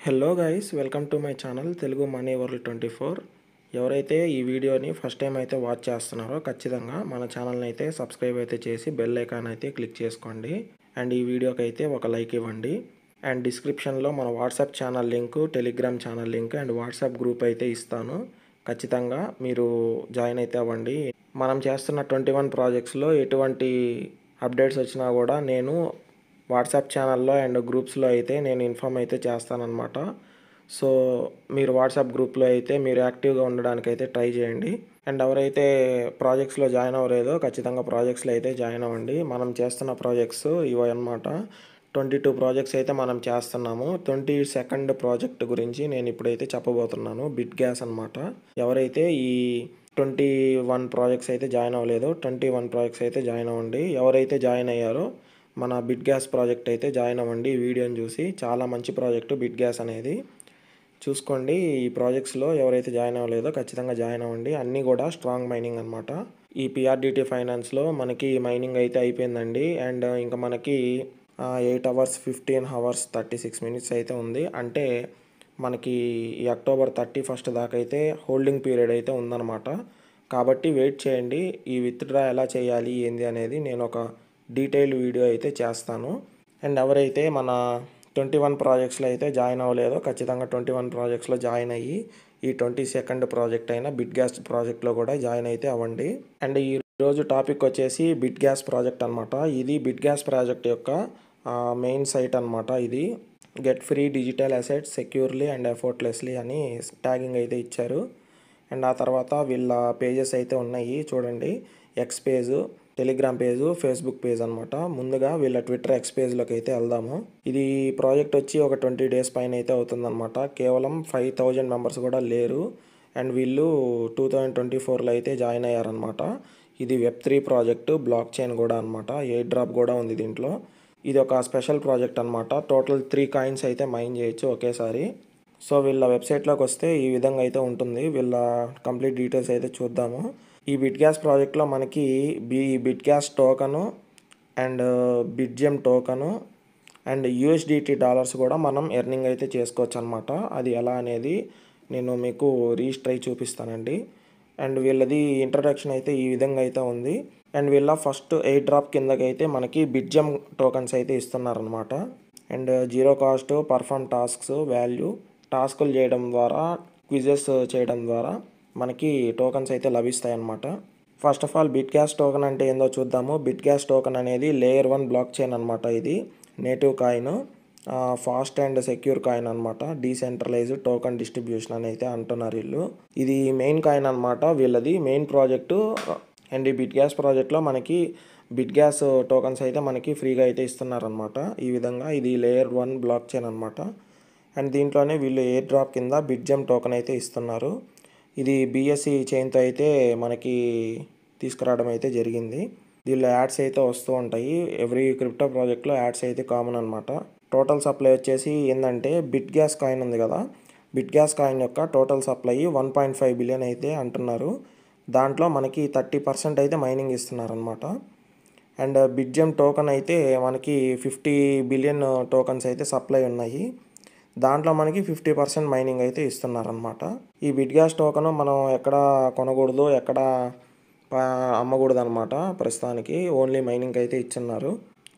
Hello guys, welcome to my channel Telugu money world 24. ఎవరైతే ఈ వీడియోని ఫస్ట్ టైం అయితే వాచ్ చేస్తున్నారో ఖచ్చితంగా మన ఛానల్ని అయితే సబ్స్క్రైబ్ అయితే చేసి బెల్ ఐకాన్ అయితే క్లిక్ చేసుకోండి. అండ్ ఈ వీడియోకి అయితే ఒక లైక్ ఇవ్వండి. అండ్ డిస్క్రిప్షన్లో మన WhatsApp channel link, Telegram channel link and WhatsApp group అయితే ఇస్తాను. ఖచ్చితంగా మీరు జాయిన్ అయితే అవ్వండి. మనం చేస్తున్న 21 ప్రాజెక్ట్స్లో ఎటువంటి అప్డేట్స్ వచ్చినా కూడా నేను వాట్సాప్ ఛానల్లో అండ్ గ్రూప్స్లో అయితే నేను ఇన్ఫామ్ అయితే చేస్తానన్నమాట. సో మీరు వాట్సాప్ గ్రూప్లో అయితే మీరు యాక్టివ్గా ఉండడానికి అయితే ట్రై చేయండి. అండ్ ఎవరైతే ప్రాజెక్ట్స్లో జాయిన్ అవ్వలేదో ఖచ్చితంగా ప్రాజెక్ట్స్లో అయితే జాయిన్ అవ్వండి. మనం చేస్తున్న ప్రాజెక్ట్స్ ఇవో అన్నమాట. 22 ప్రాజెక్ట్స్ అయితే మనం చేస్తున్నాము. 22nd ప్రాజెక్ట్ గురించి నేను ఇప్పుడైతే చెప్పబోతున్నాను. బిట్ గ్యాస్ అనమాట. ఎవరైతే ఈ 21 ప్రాజెక్ట్స్ అయితే జాయిన్ అవ్వలేదో 21 ప్రాజెక్ట్స్ అయితే జాయిన్ అవ్వండి. ఎవరైతే జాయిన్ అయ్యారో మన బిట్ గ్యాస్ ప్రాజెక్ట్ అయితే జాయిన్ అవ్వండి. ఈ వీడియోని చూసి చాలా మంచి ప్రాజెక్టు బిట్ గ్యాస్ అనేది. చూసుకోండి, ఈ ప్రాజెక్ట్స్లో ఎవరైతే జాయిన్ అవ్వలేదో ఖచ్చితంగా జాయిన్ అవ్వండి. అన్నీ కూడా స్ట్రాంగ్ మైనింగ్ అనమాట. ఈ పిఆర్డిటీ ఫైనాన్స్లో మనకి మైనింగ్ అయితే అయిపోయిందండి. అండ్ ఇంకా మనకి 8 hours 15 hours 36 minutes అయితే ఉంది. అంటే మనకి ఈ October 31st దాకా అయితే హోల్డింగ్ పీరియడ్ అయితే ఉందన్నమాట. కాబట్టి వెయిట్ చేయండి. ఈ విత్డ్రా ఎలా చేయాలి ఏంది అనేది నేను ఒక డీటెయిల్ వీడియో అయితే చేస్తాను. అండ్ ఎవరైతే మన 21 ప్రాజెక్ట్స్లో అయితే జాయిన్ అవ్వలేదో ఖచ్చితంగా 21 ప్రాజెక్ట్స్లో జాయిన్ అయ్యి ఈ 22nd ప్రాజెక్ట్ అయిన బిట్ గ్యాస్ ప్రాజెక్ట్లో కూడా జాయిన్ అయితే అవ్వండి. అండ్ ఈరోజు టాపిక్ వచ్చేసి బిట్ గ్యాస్ ప్రాజెక్ట్ అనమాట. ఇది బిట్ గ్యాస్ ప్రాజెక్ట్ యొక్క మెయిన్ సైట్ అనమాట. ఇది get free digital assets securely and effortlessly అని ట్యాగింగ్ అయితే ఇచ్చారు. అండ్ ఆ తర్వాత వీళ్ళ పేజెస్ అయితే ఉన్నాయి చూడండి. X page, Telegram page, Facebook page అనమాట. ముందుగా వీళ్ళ ట్విట్టర్ ఎక్స్ పేజ్లోకి అయితే వెళ్దాము. ఇది ప్రాజెక్ట్ వచ్చి ఒక 20 days పైన అయితే అవుతుందన్నమాట. కేవలం 5000 మెంబర్స్ కూడా లేరు. అండ్ వీళ్ళు 2024లో అయితే జాయిన్ అయ్యారనమాట. ఇది Web3 ప్రాజెక్టు, బ్లాక్ చైన్ కూడా అనమాట. ఎయిర్ డ్రాప్ కూడా ఉంది దీంట్లో. ఇది ఒక స్పెషల్ ప్రాజెక్ట్ అనమాట. టోటల్ 3 కాయిన్స్ అయితే మైన్ చేయొచ్చు ఒకేసారి. సో వీళ్ళ వెబ్సైట్లోకి వస్తే ఈ విధంగా అయితే ఉంటుంది. వీళ్ళ కంప్లీట్ డీటెయిల్స్ అయితే చూద్దాము. ఈ బిట్ గ్యాస్ ప్రాజెక్ట్లో మనకి bit gas token and Bitgem token and USDT dollars కూడా మనం ఎర్నింగ్ అయితే చేసుకోవచ్చు అనమాట. అది ఎలా అనేది నేను మీకు రిజిస్టర్ అయి చూపిస్తానండి. అండ్ వీళ్ళది ఇంట్రడక్షన్ అయితే ఈ విధంగా అయితే ఉంది. అండ్ వీళ్ళ ఫస్ట్ ఎయిర్ డ్రాప్ కిందకైతే మనకి బిట్జెమ్ టోకన్స్ అయితే ఇస్తున్నారనమాట. And zero cost, perform tasks, value, టాస్కులు చేయడం ద్వారా, క్విజెస్ చేయడం ద్వారా మనకి టోకన్స్ అయితే లభిస్తాయి అన్నమాట. First of all bit gas token అంటే ఏందో చూద్దాము. బిట్ గ్యాస్ టోకన్ అనేది లేయర్ 1 బ్లాక్ చైన్ అనమాట. ఇది native coin, fast and secure coin అనమాట. డీసెంట్రలైజ్డ్ టోకన్ డిస్ట్రిబ్యూషన్ అని అయితే అంటున్నారు వీళ్ళు. ఇది మెయిన్ కాయిన్ అనమాట, వీళ్ళది మెయిన్ ప్రాజెక్టు. అండ్ ఈ బిట్ గ్యాస్ ప్రాజెక్ట్లో మనకి బిట్ గ్యాస్ టోకన్స్ అయితే మనకి ఫ్రీగా అయితే ఇస్తున్నారనమాట. ఈ విధంగా ఇది లేయర్ 1 బ్లాక్ చైన్ అనమాట. అండ్ దీంట్లోనే వీళ్ళు ఎయిర్ డ్రాప్ కింద బిట్జెమ్ టోకన్ అయితే ఇస్తున్నారు. ఇది BSC చైన్తో అయితే మనకి తీసుకురావడం అయితే జరిగింది. దీనిలో యాడ్స్ అయితే వస్తూ ఉంటాయి. ఎవ్రీ క్రిప్టో ప్రాజెక్ట్లో యాడ్స్ అయితే కామన్ అనమాట. టోటల్ సప్లై వచ్చేసి ఏంటంటే బిట్ గ్యాస్ కాయిన్ ఉంది కదా, బిట్ గ్యాస్ కాయిన్ యొక్క టోటల్ సప్లై 1.5 billion అయితే అంటున్నారు. దాంట్లో మనకి 30% అయితే మైనింగ్ ఇస్తున్నారనమాట. అండ్ బిట్జెమ్ టోకన్ అయితే మనకి 50 billion టోకన్స్ అయితే సప్లై ఉన్నాయి. దాంట్లో మనకి 50% మైనింగ్ అయితే ఇస్తున్నారనమాట. ఈ బిట్ గ్యాస్ టోకన్ మనం ఎక్కడ కొనకూడదు, ఎక్కడ అమ్మకూడదు అనమాట. ప్రస్తుతానికి ఓన్లీ మైనింగ్ అయితే ఇచ్చున్నారు.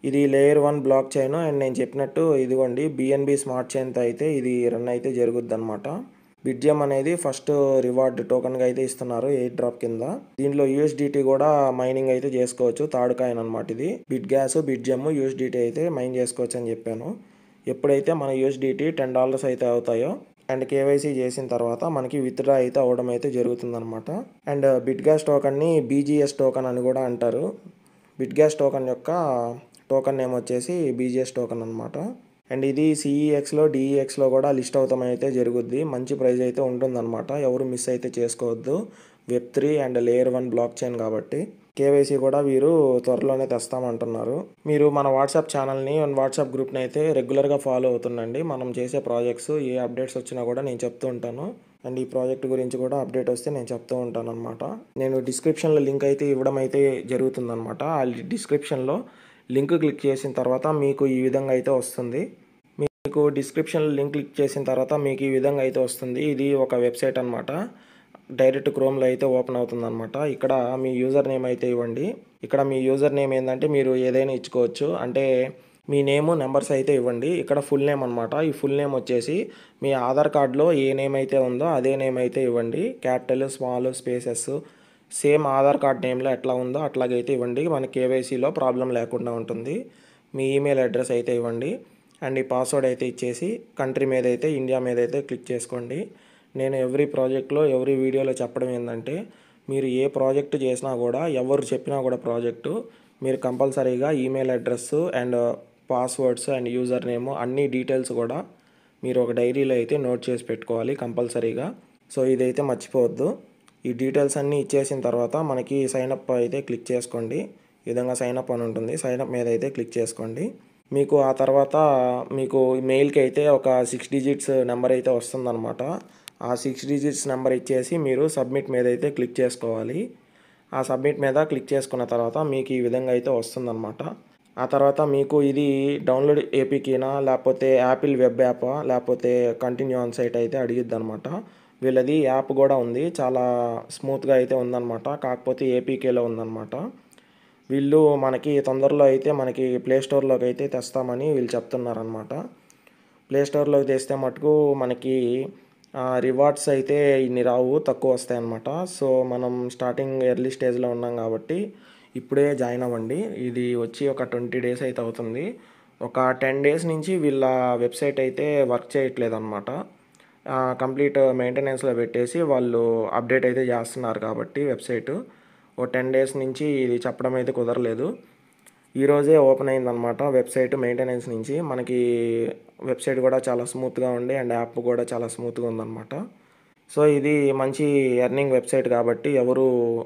ఇది లేయర్ 1 బ్లాక్ చైన్. అండ్ నేను చెప్పినట్టు ఇదిగోండి BNB స్మార్ట్ చైన్తో అయితే ఇది రన్ అయితే జరుగుద్ది అనమాట. బిట్జెమ్ అనేది ఫస్ట్ రివార్డ్ టోకన్గా అయితే ఇస్తున్నారు ఎయిర్ డ్రాప్ కింద. దీంట్లో USDT కూడా మైనింగ్ అయితే చేసుకోవచ్చు. థర్డ్ కాయిన్ అనమాట ఇది. బిట్ గ్యాస్, బిట్జెమ్, USDT అయితే మైన్ చేసుకోవచ్చు అని చెప్పాను. ఎప్పుడైతే మన USDT $10 అయితే అవుతాయో అండ్ KYC చేసిన తర్వాత మనకి విత్డ్రా అయితే అవ్వడం అయితే జరుగుతుందన్నమాట. అండ్ బిట్ గ్యాస్ టోకన్ని BGS టోకన్ అని కూడా అంటారు. బిట్ గ్యాస్ టోకన్ యొక్క టోకన్ నేమ్ వచ్చేసి BGS టోకన్ అనమాట. అండ్ ఇది CEXలో, DEXలో కూడా లిస్ట్ అవుతాం అయితే జరుగుద్ది. మంచి ప్రైజ్ అయితే ఉంటుందన్నమాట. ఎవరు మిస్ అయితే చేసుకోవద్దు. Web3 and layer 1 block chain కాబట్టి KYC కూడా వీరు త్వరలోనే తెస్తామంటున్నారు. మీరు మన వాట్సాప్ ఛానల్ని, వాట్సాప్ గ్రూప్ని అయితే రెగ్యులర్గా ఫాలో అవుతుండండి. మనం చేసే ప్రాజెక్ట్స్ ఏ అప్డేట్స్ వచ్చినా కూడా నేను చెప్తూ ఉంటాను. అండ్ ఈ ప్రాజెక్ట్ గురించి కూడా అప్డేట్ వస్తే నేను చెప్తూ ఉంటాను అనమాట. నేను డిస్క్రిప్షన్లో లింక్ అయితే ఇవ్వడం అయితే జరుగుతుందనమాట. ఆ డిస్క్రిప్షన్లో లింక్ క్లిక్ చేసిన తర్వాత మీకు ఈ విధంగా అయితే వస్తుంది. మీకు డిస్క్రిప్షన్లో లింక్ క్లిక్ చేసిన తర్వాత మీకు ఈ విధంగా అయితే వస్తుంది. ఇది ఒక వెబ్సైట్ అనమాట. డైరెక్ట్ క్రోమ్లో అయితే ఓపెన్ అవుతుంది అనమాట. ఇక్కడ మీ యూజర్ నేమ్ అయితే ఇవ్వండి. ఇక్కడ మీ యూజర్ నేమ్ ఏంటంటే మీరు ఏదైనా ఇచ్చుకోవచ్చు. అంటే మీ నేము నెంబర్స్ అయితే ఇవ్వండి. ఇక్కడ ఫుల్ నేమ్ అనమాట. ఈ ఫుల్ నేమ్ వచ్చేసి మీ ఆధార్ కార్డులో ఏ నేమ్ అయితే ఉందో అదే నేమ్ అయితే ఇవ్వండి. Capital, small, spaces same Aadhaar card నేమ్లో ఎట్లా ఉందో అట్లాగైతే ఇవ్వండి. మన కేవైసీలో ప్రాబ్లం లేకుండా ఉంటుంది. మీ ఈమెయిల్ అడ్రస్ అయితే ఇవ్వండి. అండ్ ఈ పాస్వర్డ్ అయితే ఇచ్చేసి కంట్రీ మీద అయితే ఇండియా మీద అయితే క్లిక్ చేసుకోండి. నేను ఎవ్రీ ప్రాజెక్ట్లో ఎవ్రీ వీడియోలో చెప్పడం ఏంటంటే మీరు ఏ ప్రాజెక్టు చేసినా కూడా ఎవరు చెప్పినా కూడా ప్రాజెక్టు మీరు కంపల్సరీగా email address and passwords and user name అన్ని డీటెయిల్స్ కూడా మీరు ఒక డైరీలో అయితే నోట్ చేసి పెట్టుకోవాలి కంపల్సరీగా. సో ఇదైతే మర్చిపోవద్దు. ఈ డీటెయిల్స్ అన్నీ ఇచ్చేసిన తర్వాత మనకి సైనప్ అయితే క్లిక్ చేసుకోండి. ఈ విధంగా సైనప్ అని ఉంటుంది. సైనప్ మీద అయితే క్లిక్ చేసుకోండి. మీకు ఆ తర్వాత మీకు మెయిల్కి అయితే ఒక 6 డిజిట్స్ నెంబర్ అయితే వస్తుందన్నమాట. ఆ 6 డిజిట్స్ నెంబర్ ఇచ్చేసి మీరు సబ్మిట్ మీద అయితే క్లిక్ చేసుకోవాలి. ఆ సబ్మిట్ మీద క్లిక్ చేసుకున్న తర్వాత మీకు ఈ విధంగా అయితే వస్తుందన్నమాట. ఆ తర్వాత మీకు ఇది డౌన్లోడ్ ఏపీకేనా లేకపోతే యాపిల్ వెబ్ యాపా లేకపోతే కంటిన్యూ ఆన్ సైట్ అయితే అడిగిద్ది అనమాట. వీళ్ళది యాప్ కూడా ఉంది. చాలా స్మూత్గా అయితే ఉందన్నమాట. కాకపోతే ఏపీకేలో ఉందన్నమాట. వీళ్ళు మనకి తొందరలో అయితే మనకి ప్లే స్టోర్లోకి అయితే తెస్తామని వీళ్ళు చెప్తున్నారనమాట. ప్లే స్టోర్లోకి తెస్తే మటుకు మనకి రివార్డ్స్ అయితే ఇన్ని రావు, తక్కువ వస్తాయన్నమాట. సో మనం స్టార్టింగ్ ఎర్లీ స్టేజ్లో ఉన్నాం కాబట్టి ఇప్పుడే జాయిన్ అవ్వండి. ఇది వచ్చి ఒక 20 డేస్ అయితే అవుతుంది. ఒక 10 డేస్ నుంచి వీళ్ళ వెబ్సైట్ అయితే వర్క్ చేయట్లేదు అనమాట. కంప్లీట్ మెయింటెనెన్స్లో పెట్టేసి వాళ్ళు అప్డేట్ అయితే చేస్తున్నారు కాబట్టి వెబ్సైటు ఓ 10 డేస్ నుంచి ఇది చెప్పడం అయితే కుదరలేదు. ఈరోజే ఓపెన్ అయిందనమాట వెబ్సైట్ మెయింటెనెన్స్ నుంచి. మనకి వెబ్సైట్ కూడా చాలా స్మూత్గా ఉండి అండ్ యాప్ కూడా చాలా స్మూత్గా ఉందన్నమాట. సో ఇది మంచి ఎర్నింగ్ వెబ్సైట్ కాబట్టి ఎవరు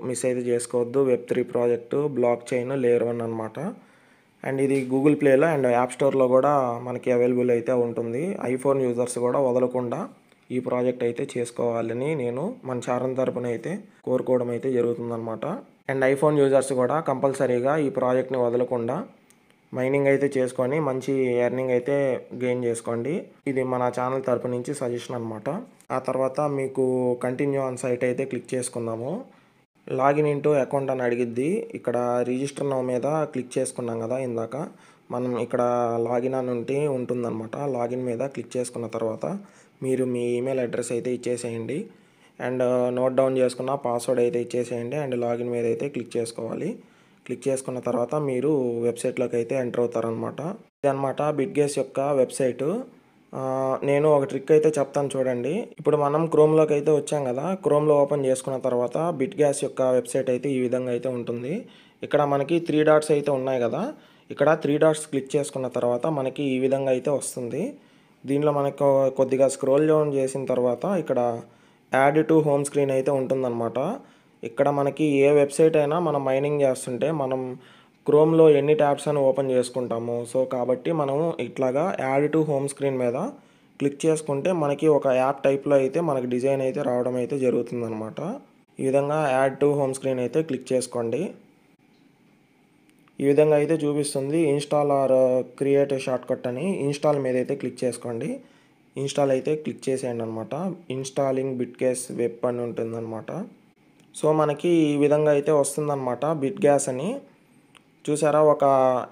మిస్ అయితే చేసుకోవద్దు. వెబ్3 ప్రాజెక్టు, బ్లాక్ చైన్, లేయర్ 1 అనమాట. అండ్ ఇది గూగుల్ ప్లేలో అండ్ యాప్ స్టోర్లో కూడా మనకి అవైలబుల్ అయితే ఉంటుంది. ఐఫోన్ యూజర్స్ కూడా వదలకుండా ఈ ప్రాజెక్ట్ అయితే చేసుకోవాలని నేను మన ఛానల్ తరపున అయితే కోరుకోవడం అయితే జరుగుతుందన్నమాట. అండ్ ఐఫోన్ యూజర్స్ కూడా కంపల్సరీగా ఈ ప్రాజెక్ట్ని వదలకుండా మైనింగ్ అయితే చేసుకొని మంచి ఎర్నింగ్ అయితే గెయిన్ చేసుకోండి. ఇది మన ఛానల్ తరపు నుంచి సజెషన్ అనమాట. ఆ తర్వాత మీకు కంటిన్యూ ఆన్ సైట్ అయితే క్లిక్ చేసుకుందాము. లాగిన్ ఇంటూ అకౌంట్ అని అడిగిద్ది. ఇక్కడ రిజిస్టర్ నౌ మీద క్లిక్ చేసుకున్నాం కదా ఇందాక, మనం ఇక్కడ లాగిన్ అని ఉంటుందన్నమాట. లాగిన్ మీద క్లిక్ చేసుకున్న తర్వాత మీరు మీ ఈమెయిల్ అడ్రస్ అయితే ఇచ్చేసేయండి. అండ్ నోట్ డౌన్ చేసుకున్న పాస్వర్డ్ అయితే ఇచ్చేసేయండి. అండ్ లాగిన్ మీద అయితే క్లిక్ చేసుకోవాలి. క్లిక్ చేసుకున్న తర్వాత మీరు వెబ్సైట్లోకి అయితే ఎంటర్ అవుతారనమాట. ఇదనమాట బిట్గేస్ యొక్క వెబ్సైటు. నేను ఒక ట్రిక్ అయితే చెప్తాను చూడండి. ఇప్పుడు మనం క్రోమ్లోకి అయితే వచ్చాం కదా. క్రోమ్లో ఓపెన్ చేసుకున్న తర్వాత బిట్గ్యాస్ యొక్క వెబ్సైట్ అయితే ఈ విధంగా అయితే ఉంటుంది. ఇక్కడ మనకి 3 డాట్స్ అయితే ఉన్నాయి కదా. ఇక్కడ 3 డాట్స్ క్లిక్ చేసుకున్న తర్వాత మనకి ఈ విధంగా అయితే వస్తుంది. దీనిలో మనకు కొద్దిగా స్క్రోల్ డౌన్ చేసిన తర్వాత ఇక్కడ యాడ్ టు హోమ్ స్క్రీన్ అయితే ఉంటుందన్నమాట. ఇక్కడ మనకి ఏ వెబ్సైట్ అయినా మనం మైనింగ్ చేస్తుంటే మనం క్రోమ్లో ఎన్ని ట్యాబ్స్ అని ఓపెన్ చేసుకుంటాము. సో కాబట్టి మనము ఇట్లాగా యాడ్ టు హోమ్ స్క్రీన్ మీద క్లిక్ చేసుకుంటే మనకి ఒక యాప్ టైప్లో అయితే మనకి డిజైన్ అయితే రావడం అయితే జరుగుతుందన్నమాట. ఈ విధంగా యాడ్ టు హోమ్ స్క్రీన్ అయితే క్లిక్ చేసుకోండి. ఈ విధంగా అయితే చూపిస్తుంది. ఇన్స్టాల్ ఆర్ క్రియేట్ షార్ట్కట్ అని ఇన్స్టాల్ మీద అయితే క్లిక్ చేసుకోండి. ఇన్స్టాల్ అయితే క్లిక్ చేసేయండి అనమాట. ఇన్స్టాలింగ్ బిట్గేస్ వెబ్ అని ఉంటుందన్నమాట. సో మనకి ఈ విధంగా అయితే వస్తుందన్నమాట. బిట్గ్యాస్ అని చూసారా, ఒక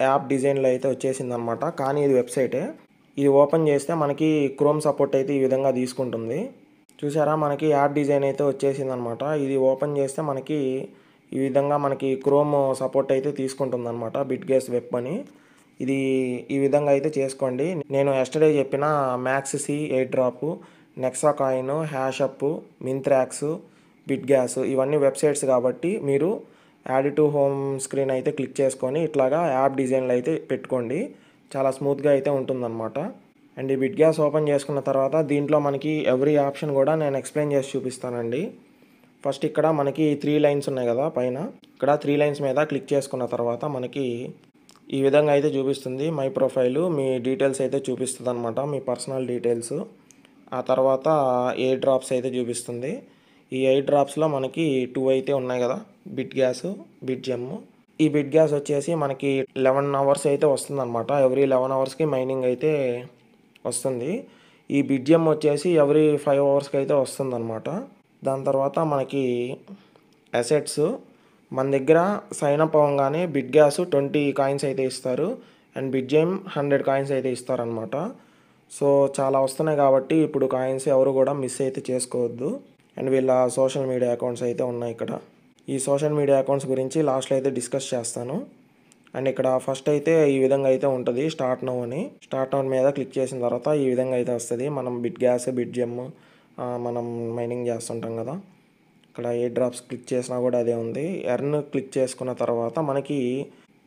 యాప్ డిజైన్లో అయితే వచ్చేసిందనమాట. కానీ ఇది వెబ్సైటే. ఇది ఓపెన్ చేస్తే మనకి క్రోమ్ సపోర్ట్ అయితే ఈ విధంగా తీసుకుంటుంది. చూసారా, మనకి యాప్ డిజైన్ అయితే వచ్చేసిందనమాట. ఇది ఓపెన్ చేస్తే మనకి ఈ విధంగా మనకి క్రోమ్ సపోర్ట్ అయితే తీసుకుంటుంది అనమాట. బిట్గేస్ వెబ్ అని ఇది ఈ విధంగా అయితే చేసుకోండి. నేను ఎస్టర్డే చెప్పిన మ్యాక్స్సి, ఎయిర్ డ్రాప్, నెక్సా కాయిన్, హ్యాషప్, మింత్రాక్స్, బిట్గ్యాస్ ఇవన్నీ వెబ్సైట్స్ కాబట్టి మీరు యాడ్ టు హోమ్ స్క్రీన్ అయితే క్లిక్ చేసుకొని ఇట్లాగా యాప్ డిజైన్లు అయితే పెట్టుకోండి. చాలా స్మూత్గా అయితే ఉంటుందన్నమాట. అండ్ ఈ బిట్గ్యాస్ ఓపెన్ చేసుకున్న తర్వాత దీంట్లో మనకి ఎవ్రీ ఆప్షన్ కూడా నేను ఎక్స్ప్లెయిన్ చేసి చూపిస్తానండి. ఫస్ట్ ఇక్కడ మనకి 3 లైన్స్ ఉన్నాయి కదా పైన. ఇక్కడ 3 లైన్స్ మీద క్లిక్ చేసుకున్న తర్వాత మనకి ఈ విధంగా అయితే చూపిస్తుంది. మై ప్రొఫైలు మీ డీటెయిల్స్ అయితే చూపిస్తుంది అనమాట, మీ పర్సనల్ డీటెయిల్స్. ఆ తర్వాత ఎయిర్ డ్రాప్స్ అయితే చూపిస్తుంది. ఈ ఎయిర్ డ్రాప్స్లో మనకి 2 అయితే ఉన్నాయి కదా, బిట్గ్యాస్, బిట్జెమ్. ఈ బిట్గ్యాస్ వచ్చేసి మనకి 11 అవర్స్ అయితే వస్తుందన్నమాట. ఎవ్రీ 11 అవర్స్కి మైనింగ్ అయితే వస్తుంది. ఈ బిడ్జియం వచ్చేసి ఎవ్రీ 5 అవర్స్కి అయితే వస్తుందన్నమాట. దాని తర్వాత మనకి అసెట్స్ మన దగ్గర సైన్ అప్ అవ్వగానే బిట్ గ్యాస్ 20 కాయిన్స్ అయితే ఇస్తారు అండ్ బిడ్జియం 100 కాయిన్స్ అయితే ఇస్తారనమాట. సో చాలా వస్తున్నాయి కాబట్టి ఇప్పుడు కాయిన్స్ ఎవరు కూడా మిస్ అయితే చేసుకోవద్దు. అండ్ వీళ్ళ సోషల్ మీడియా అకౌంట్స్ అయితే ఉన్నాయి ఇక్కడ. ఈ సోషల్ మీడియా అకౌంట్స్ గురించి లాస్ట్లో అయితే డిస్కస్ చేస్తాను. అండ్ ఇక్కడ ఫస్ట్ అయితే ఈ విధంగా అయితే ఉంటుంది, స్టార్ట్ నౌ అని. స్టార్ట్ నౌ మీద క్లిక్ చేసిన తర్వాత ఈ విధంగా అయితే వస్తుంది. మనం బిట్ గ్యాస్, బిడ్జియం మనం మైనింగ్ చేస్తుంటాం కదా, ఇక్కడ ఏ డ్రాప్స్ క్లిక్ చేసినా కూడా అదే ఉంది. ఎర్న్ క్లిక్ చేసుకున్న తర్వాత మనకి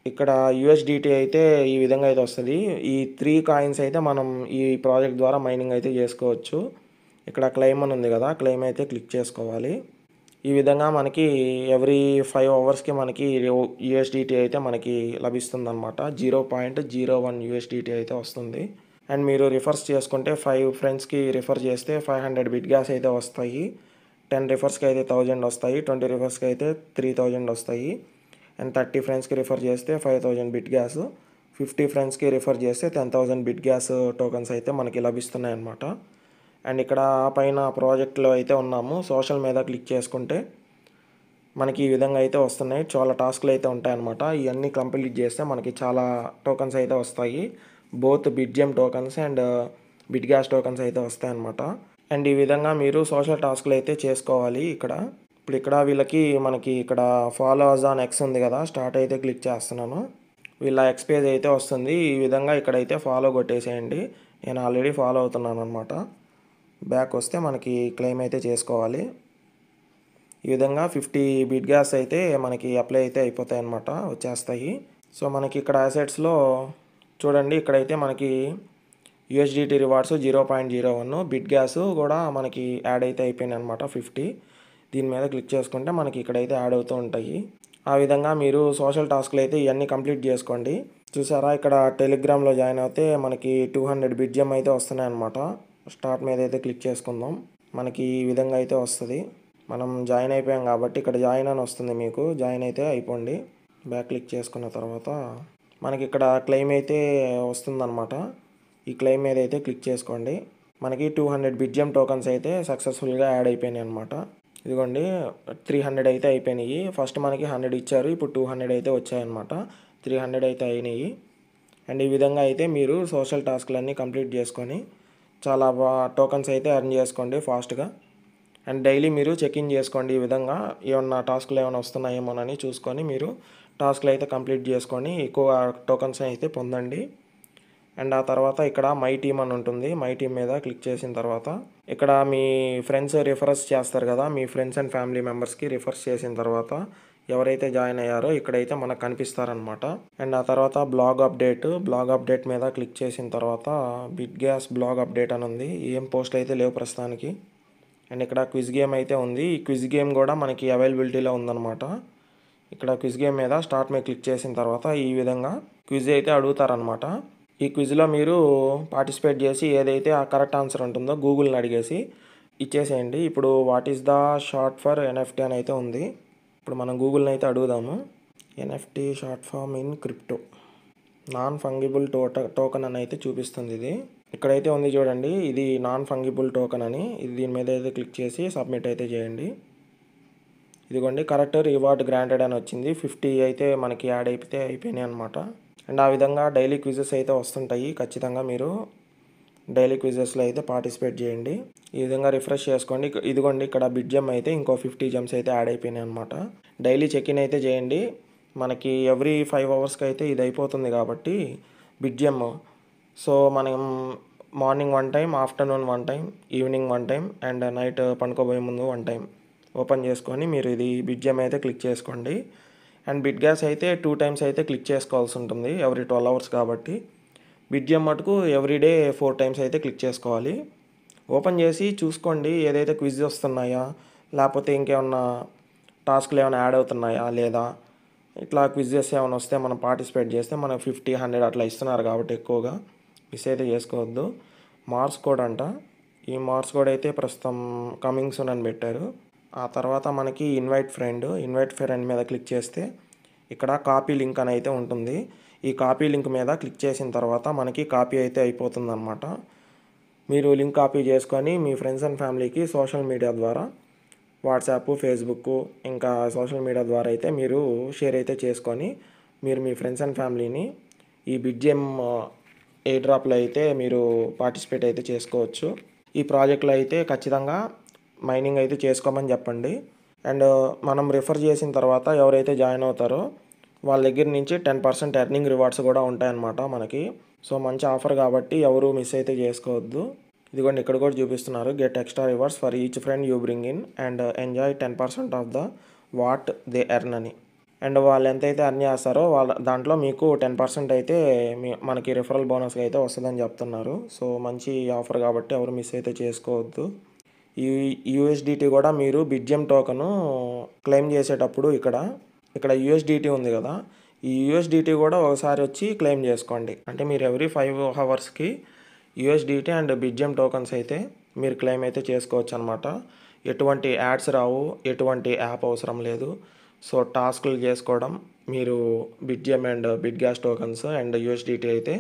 ఇక్కడ యూఎస్డిటీ అయితే ఈ విధంగా అయితే వస్తుంది. ఈ 3 కాయిన్స్ అయితే మనం ఈ ప్రాజెక్ట్ ద్వారా మైనింగ్ అయితే చేసుకోవచ్చు. ఇక్కడ క్లెయిమ్ అని ఉంది కదా, క్లెయిమ్ అయితే క్లిక్ చేసుకోవాలి. ఈ విధంగా మనకి ఎవ్రీ 5 అవర్స్కి మనకి యూఎస్డిటీ అయితే మనకి లభిస్తుందన్నమాట. 0.01 యూఎస్డిటీ అయితే వస్తుంది. అండ్ మీరు రిఫర్స్ చేసుకుంటే 5 ఫ్రెండ్స్కి రిఫర్ చేస్తే 500 బిట్ గ్యాస్ అయితే వస్తాయి. 10 రిఫర్స్కి అయితే 1000 వస్తాయి, 20 రిఫర్స్కి అయితే 3000 వస్తాయి. అండ్ 30 ఫ్రెండ్స్కి రిఫర్ చేస్తే 5000 బిట్ గ్యాస్, 50 ఫ్రెండ్స్కి రిఫర్ చేస్తే 10,000 బిట్ గ్యాస్ టోకన్స్ అయితే మనకి లభిస్తున్నాయి అన్నమాట. అండ్ ఇక్కడ పైన ప్రాజెక్ట్లో అయితే ఉన్నాము. సోషల్ మీద క్లిక్ చేసుకుంటే మనకి ఈ విధంగా అయితే వస్తున్నాయి. చాలా టాస్క్లు అయితే ఉంటాయన్నమాట. ఇవన్నీ కంప్లీట్ చేస్తే మనకి చాలా టోకన్స్ అయితే వస్తాయి. Both Bitgem tokens and bit gas tokens అయితే వస్తాయి అన్నమాట. అండ్ ఈ విధంగా మీరు సోషల్ టాస్క్లు అయితే చేసుకోవాలి. ఇప్పుడు ఇక్కడ వీళ్ళకి మనకి ఇక్కడ ఫాలో అస్ ఆన్ ఎక్స్ ఉంది కదా, స్టార్ట్ అయితే క్లిక్ చేస్తున్నాను. వీళ్ళ ఎక్స్ పేజ్ అయితే వస్తుంది. ఈ విధంగా ఇక్కడైతే ఫాలో కొట్టేసేయండి. నేను ఆల్రెడీ ఫాలో అవుతున్నాను అనమాట. బ్యాక్ వస్తే మనకి క్లెయిమ్ అయితే చేసుకోవాలి. ఈ విధంగా 50 బిట్ గ్యాస్ అయితే మనకి అప్లై అయితే అయిపోతాయి అన్నమాట, వచ్చేస్తాయి. సో మనకి ఇక్కడ అసెట్స్లో చూడండి, ఇక్కడైతే మనకి యూఎస్డిటీ రివార్డ్స్ 0.01, బిట్ గ్యాస్ కూడా మనకి యాడ్ అయితే అయిపోయినాయి అనమాట 50. దీని మీద క్లిక్ చేసుకుంటే మనకి ఇక్కడైతే యాడ్ అవుతూ ఉంటాయి. ఆ విధంగా మీరు సోషల్ టాస్క్లు అయితే ఇవన్నీ కంప్లీట్ చేసుకోండి. చూసారా, ఇక్కడ టెలిగ్రామ్లో జాయిన్ అయితే మనకి 200 బిడ్జియం అయితే వస్తున్నాయి అనమాట. స్టార్ట్ మీద అయితే క్లిక్ చేసుకుందాం. మనకి ఈ విధంగా అయితే వస్తుంది. మనం జాయిన్ అయిపోయాం కాబట్టి ఇక్కడ జాయిన్ అని వస్తుంది, మీకు జాయిన్ అయితే అయిపోండి. బ్యాక్ క్లిక్ చేసుకున్న తర్వాత మనకి ఇక్కడ క్లెయిమ్ అయితే వస్తుందన్నమాట. ఈ క్లెయిమ్ మీద అయితే క్లిక్ చేసుకోండి. మనకి 200 బిడ్జియం టోకన్స్ అయితే సక్సెస్ఫుల్గా యాడ్ అయిపోయినాయి అనమాట. ఇదిగోండి 300 అయితే అయిపోయినాయి. ఫస్ట్ మనకి 100 ఇచ్చారు, ఇప్పుడు 200 అయితే వచ్చాయన్నమాట. 300 అయితే అయినాయి. అండ్ ఈ విధంగా అయితే మీరు సోషల్ టాస్క్లన్నీ కంప్లీట్ చేసుకొని చాలా టోకన్స్ అయితే ఎర్న్ చేసుకోండి ఫాస్ట్గా. అండ్ డైలీ మీరు చెక్ఇన్ చేసుకోండి. ఈ విధంగా ఏమన్నా టాస్క్లు ఏమైనా వస్తున్నాయేమోనని చూసుకొని మీరు టాస్క్లు అయితే కంప్లీట్ చేసుకొని ఎక్కువ టోకన్స్ అయితే పొందండి. అండ్ ఆ తర్వాత ఇక్కడ మై టీమ్ అని ఉంటుంది. మై టీమ్ మీద క్లిక్ చేసిన తర్వాత ఇక్కడ మీ ఫ్రెండ్స్ రిఫర్స్ చేస్తారు కదా, మీ ఫ్రెండ్స్ అండ్ ఫ్యామిలీ మెంబర్స్కి రిఫర్స్ చేసిన తర్వాత ఎవరైతే జాయిన్ అయ్యారో ఇక్కడైతే మనకు కనిపిస్తారనమాట. అండ్ ఆ తర్వాత బ్లాగ్ అప్డేట్ మీద క్లిక్ చేసిన తర్వాత బిట్ గ్యాస్ బ్లాగ్ అప్డేట్ అని ఉంది. ఏం పోస్ట్ అయితే లేవు ప్రస్తుతానికి. అండ్ ఇక్కడ క్విజ్ గేమ్ అయితే ఉంది. ఈ క్విజ్ గేమ్ కూడా మనకి అవైలబిలిటీలో ఉందన్నమాట. ఇక్కడ క్విజ్ గేమ్ మీద స్టార్ట్ మీద క్లిక్ చేసిన తర్వాత ఈ విధంగా క్విజ్ అయితే అడుగుతారనమాట. ఈ క్విజ్లో మీరు పార్టిసిపేట్ చేసి ఏదైతే ఆ కరెక్ట్ ఆన్సర్ ఉంటుందో గూగుల్ని అడిగేసి ఇచ్చేసేయండి. ఇప్పుడు what is the short for NFT అని అయితే ఉంది. ఇప్పుడు మనం గూగుల్ని అయితే అడుగుదాము. NFT short form in crypto non fungible token అని అయితే చూపిస్తుంది. ఇది ఇక్కడైతే ఉంది చూడండి, ఇది నాన్ ఫంగిబుల్ టోకెన్ అని. ఇది దీని మీద అయితే క్లిక్ చేసి సబ్మిట్ అయితే చేయండి. ఇదిగోండి కరెక్ట్ రివార్డ్ గ్రాంటెడ్ అని వచ్చింది. 50 అయితే మనకి యాడ్ అయితే అయిపోయినాయి అనమాట. అండ్ ఆ విధంగా డైలీ క్విజెస్ అయితే వస్తుంటాయి. ఖచ్చితంగా మీరు డైలీ క్విజెస్లో అయితే పార్టిసిపేట్ చేయండి. ఈ విధంగా రిఫ్రెష్ చేసుకోండి. ఇదిగోండి ఇక్కడ బిడ్జియం అయితే ఇంకో 50 జెమ్స్ అయితే యాడ్ అయిపోయినాయి అనమాట. డైలీ చెక్ఇన్ అయితే చేయండి. మనకి ఎవ్రీ 5 అవర్స్కి అయితే ఇది అయిపోతుంది కాబట్టి బిడ్జియం. సో మనం morning 1 time, afternoon 1 time, evening 1 time and night పనుకోబోయే ముందు 1 టైం ఓపెన్ చేసుకొని మీరు ఇది బిడ్జియం అయితే క్లిక్ చేసుకోండి. అండ్ బిట్ గ్యాస్ అయితే 2 టైమ్స్ అయితే క్లిక్ చేసుకోవాల్సి ఉంటుంది ఎవ్రీ 12 అవర్స్ కాబట్టి. బిడ్జియం మటుకు ఎవ్రీడే 4 టైమ్స్ అయితే క్లిక్ చేసుకోవాలి. ఓపెన్ చేసి చూసుకోండి ఏదైతే క్విజ్ వస్తున్నాయా, లేకపోతే ఇంకేమన్నా టాస్క్లు ఏమైనా యాడ్ అవుతున్నాయా లేదా. ఇట్లా క్విజెస్ ఏమైనా వస్తే మనం పార్టిసిపేట్ చేస్తే మనకు 50, 100 అట్లా ఇస్తున్నారు కాబట్టి ఎక్కువగా మిస్ అయితే చేసుకోవద్దు. మార్స్ కోడ్ అంట. ఈ మార్స్ కోడ్ అయితే ప్రస్తుతం కమింగ్ సూన్ అని పెట్టారు. ఆ తర్వాత మనకి ఇన్వైట్ ఫ్రెండ్ మీద క్లిక్ చేస్తే ఇక్కడ కాపీ లింక్ అని అయితే ఉంటుంది. ఈ కాపీ లింక్ మీద క్లిక్ చేసిన తర్వాత మనకి కాపీ అయితే అయిపోతుంది అనమాట. మీరు లింక్ కాపీ చేసుకొని మీ ఫ్రెండ్స్ అండ్ ఫ్యామిలీకి సోషల్ మీడియా ద్వారా వాట్సాప్, ఫేస్బుక్ ఇంకా సోషల్ మీడియా ద్వారా అయితే మీరు షేర్ అయితే చేసుకొని మీరు మీ ఫ్రెండ్స్ అండ్ ఫ్యామిలీని ఈ బిట్జెమ్ ఎయిర్ డ్రాప్లో అయితే మీరు పార్టిసిపేట్ అయితే చేసుకోవచ్చు. ఈ ప్రాజెక్ట్లో అయితే ఖచ్చితంగా మైనింగ్ అయితే చేసుకోమని చెప్పండి. అండ్ మనం రిఫర్ చేసిన తర్వాత ఎవరైతే జాయిన్ అవుతారో వాళ్ళ దగ్గర నుంచి 10% ఎర్నింగ్ రివార్డ్స్ కూడా ఉంటాయన్నమాట మనకి. సో మంచి ఆఫర్ కాబట్టి ఎవరు మిస్ అయితే చేసుకోవద్దు. ఇదిగోండి ఇక్కడ కూడా చూపిస్తున్నారు, get extra rewards for each friend you bring in and enjoy 10% of the what they earn అని. అండ్ వాళ్ళు ఎంతైతే ఎర్న్ చేస్తారో వాళ్ళ దాంట్లో మీకు 10% అయితే మనకి రిఫరల్ బోనస్గా అయితే వస్తుందని చెప్తున్నారు. సో మంచి ఆఫర్ కాబట్టి ఎవరు మిస్ అయితే చేసుకోవద్దు. ఈ యూఎస్డిటీ కూడా మీరు బిట్జెమ్ టోకను క్లెయిమ్ చేసేటప్పుడు ఇక్కడ యూఎస్డిటీ ఉంది కదా, ఈ యూఎస్డిటీ కూడా ఒకసారి వచ్చి క్లెయిమ్ చేసుకోండి. అంటే మీరు ఎవ్రీ 5 అవర్స్కి యూఎస్డిటీ అండ్ బిట్జెమ్ టోకన్స్ అయితే మీరు క్లెయిమ్ అయితే చేసుకోవచ్చు అనమాట. ఎటువంటి యాడ్స్ రావు, ఎటువంటి యాప్ అవసరం లేదు. సో టాస్క్లు చేసుకోవడం, మీరు Bitgem and bit gas tokens and USDT అయితే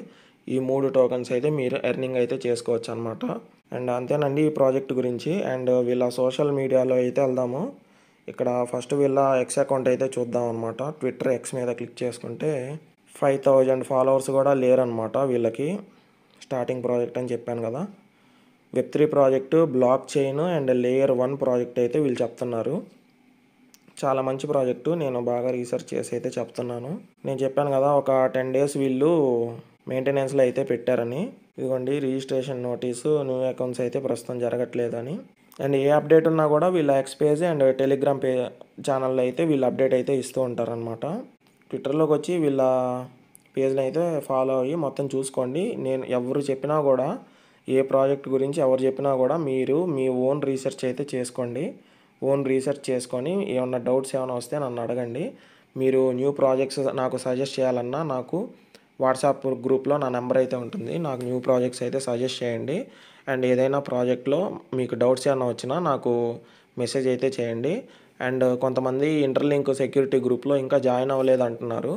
ఈ 3 టోకన్స్ అయితే మీరు ఎర్నింగ్ అయితే చేసుకోవచ్చు అనమాట. అండ్ అంతేనండి ఈ ప్రాజెక్ట్ గురించి. అండ్ వీళ్ళ సోషల్ మీడియాలో అయితే వెళ్దాము. ఇక్కడ ఫస్ట్ వీళ్ళ ఎక్స్ అకౌంట్ అయితే చూద్దాం అనమాట. ట్విట్టర్ ఎక్స్ మీద క్లిక్ చేసుకుంటే 5000 ఫాలోవర్స్ కూడా లేరనమాట వీళ్ళకి. స్టార్టింగ్ ప్రాజెక్ట్ అని చెప్పాను కదా. వెబ్3 project, blockchain and layer 1 project అయితే వీళ్ళు చెప్తున్నారు. చాలా మంచి ప్రాజెక్టు, నేను బాగా రీసెర్చ్ చేసి అయితే చెప్తున్నాను. నేను చెప్పాను కదా ఒక 10 days వీళ్ళు మెయింటెనెన్స్లో అయితే పెట్టారని. ఇదిగోండి రిజిస్ట్రేషన్ నోటీసు, న్యూ అకౌంట్స్ అయితే ప్రస్తుతం జరగట్లేదని. అండ్ ఏ అప్డేట్ ఉన్నా కూడా వీళ్ళ ఎక్స్ పేజ్ అండ్ టెలిగ్రామ్ ఛానల్లో అయితే వీళ్ళు అప్డేట్ అయితే ఇస్తూ ఉంటారనమాట. ట్విట్టర్లోకి వచ్చి వీళ్ళ పేజ్ని అయితే ఫాలో అయ్యి మొత్తం చూసుకోండి. నేను ఎవరు చెప్పినా కూడా, ఏ ప్రాజెక్ట్ గురించి ఎవరు చెప్పినా కూడా మీరు మీ ఓన్ రీసెర్చ్ అయితే చేసుకోండి. ఓన్ రీసెర్చ్ చేసుకొని ఏమన్నా డౌట్స్ ఏమైనా వస్తే నన్ను అడగండి. మీరు న్యూ ప్రాజెక్ట్స్ నాకు సజెస్ట్ చేయాలన్నా నాకు వాట్సాప్ గ్రూప్లో నా నెంబర్ అయితే ఉంటుంది. నాకు న్యూ ప్రాజెక్ట్స్ అయితే సజెస్ట్ చేయండి. అండ్ ఏదైనా ప్రాజెక్ట్లో మీకు డౌట్స్ ఏమైనా వచ్చినా నాకు మెసేజ్ అయితే చేయండి. అండ్ కొంతమంది ఇంటర్లింక్ సెక్యూరిటీ గ్రూప్లో ఇంకా జాయిన్ అవ్వలేదు అంటున్నారు.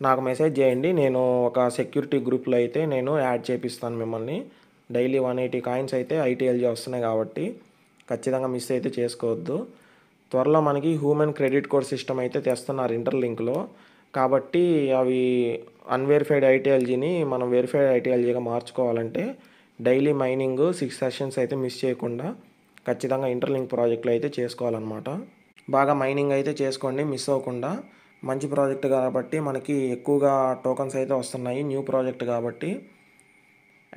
నాకు మెసేజ్ చేయండి, నేను ఒక సెక్యూరిటీ గ్రూప్లో అయితే నేను యాడ్ చేపిస్తాను మిమ్మల్ని. డైలీ 180 కాయిన్స్ అయితే ఐటీఎల్జీ వస్తున్నాయి కాబట్టి ఖచ్చితంగా మిస్ అయితే చేసుకోవద్దు. త్వరలో మనకి హ్యూమన్ క్రెడిట్ కోడ్ సిస్టమ్ అయితే తెస్తున్నారు ఇంటర్లింక్లో. కాబట్టి అవి అన్వెరిఫైడ్ ఐటీఎల్జీని మనం వెరిఫైడ్ ఐటీఎల్జీగా మార్చుకోవాలంటే డైలీ మైనింగ్ 6 సెషన్స్ అయితే మిస్ చేయకుండా ఖచ్చితంగా ఇంటర్లింక్ ప్రాజెక్టులు అయితే చేసుకోవాలన్నమాట. బాగా మైనింగ్ అయితే చేసుకోండి మిస్ అవ్వకుండా. మంచి ప్రాజెక్ట్ కాబట్టి మనకి ఎక్కువగా టోకన్స్ అయితే వస్తున్నాయి, న్యూ ప్రాజెక్ట్ కాబట్టి.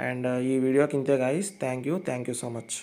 అండ్ ఈ వీడియోకి ఇంతే guys. Thank you so much.